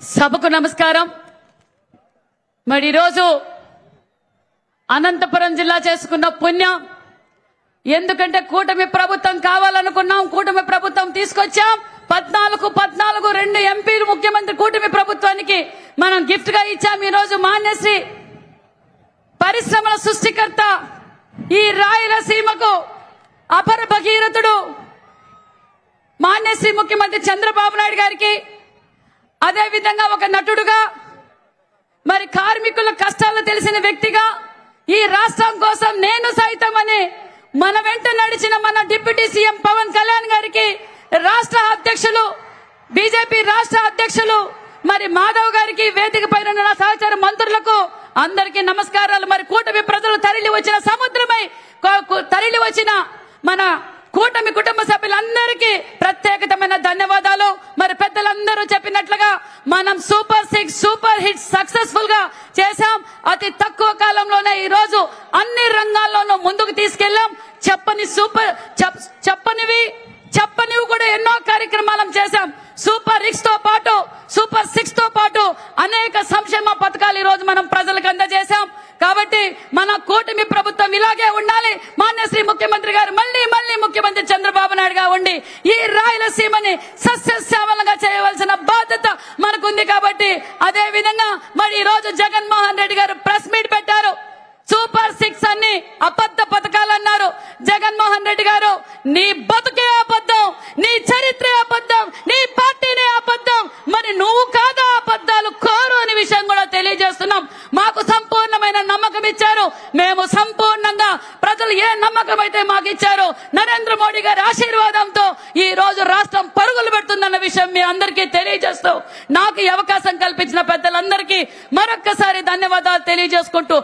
సభకు నమస్కారం। మరి రోజు అనంతపురం జిల్లా చేసుకున్న పుణ్యం, ఎందుకంటే కూటమి ప్రభుత్వం కావాలనుకున్నాం, కూటమి ప్రభుత్వం తీసుకొచ్చాం। 14 2 ఎంపీలు ముఖ్యమంత్రి కూటమి ప్రభుత్వానికి మనం గిఫ్ట్ గా ఇచ్చాం। ఈ రోజు మాన్యశ్రీ పరిశ్రమల సృష్టికర్త ఈ రాయలసీమకు అపర భగీరథుడు మాన్యశ్రీ ముఖ్యమంత్రి చంద్రబాబు నాయుడు గారికి, అదే విధంగా ఒక నటుడుగా, మరి కార్మికుల కష్టాలు తెలిసిన వ్యక్తిగా, ఈ రాష్ట్రం కోసం నేను సైతం అని మన వెంట నడిచిన మన డిప్యూటీ సీఎం పవన్ కళ్యాణ్ గారికి, రాష్ట్ర అధ్యక్షులు బీజేపీ రాష్ట్ర అధ్యక్షులు మరి మాధవ్ గారికి, వేదిక పైన ఉన్న సహచార మంత్రులకు అందరికీ నమస్కారాలు। మరి కూటమి ప్రజలు తరలి వచ్చిన సముద్రమై తరలి వచ్చిన మన కూటమి కుటుంబ సభ్యులందరికీ ప్రత్యేకమైన ధన్యవాదాలు। మరి పెద్దలందరూ చెప్పినట్లుగా మనం సూపర్ 6 సూపర్ హిట్ సక్సెస్ఫుల్ గా చేశాం। అతి తక్కువ కాలంలోనే ఈ రోజు అన్ని రంగాల్లోనూ ముందుకు తీసుకెళ్లాం। చెప్పనివి కూడా ఎన్నో కార్యక్రమాలను చేశాం। సూపర్ 6 తో పాటు సూపర్ 6 తో పాటు అనేక సంక్షేమ పథకాలు ఈ రోజు మనం ప్రజలకు అందజేశాం। కాబట్టి మన కూటమి ప్రభుత్వం ఇలాగే ఉండాలి। మాన్యశ్రీ ముఖ్యమంత్రి గారు మళ్ళీ ముఖ్యమంత్రి చంద్రబాబు నాయుడుగా ఉండి ఈ రాయలసీమని సస్యశ్యామలంగా చేయవలసిన బాధ్యత మనకుంది। కాబట్టి అదే విధంగా మరి ఈ రోజు జగన్మోహన్ రెడ్డి గారు ప్రెస్ మీట్ పెట్టారు। సూపర్ 6 అన్ని అబద్ధ పథకాలు అన్నారు। జగన్మోహన్ రెడ్డి గారు, నీ బతుకే అబద్ధం, నీ చరిత్రే అబద్ధం, నీ పార్టీనే అబద్ధం, మరి నువ్వు కాదా అబద్ధాలు కోరు అనే విషయం కూడా తెలియజేస్తున్నాం। మాకు సంపూర్ణమైన నమ్మకం ఇచ్చారు। మేము సంపూర్ణంగా ప్రజలు ఏ నమ్మకం అయితే మాకు ఇచ్చారో నరేంద్ర మోడీ గారి ఆశీర్వాదంతో ఈ రోజు రాష్ట్రం పరుగులు పెడుతుందన్న విషయం మీ అందరికీ తెలియజేస్తూ, నాకు ఈ అవకాశం కల్పించిన పెద్దలందరికీ మరొక్కసారి ధన్యవాదాలు తెలియజేసుకుంటూ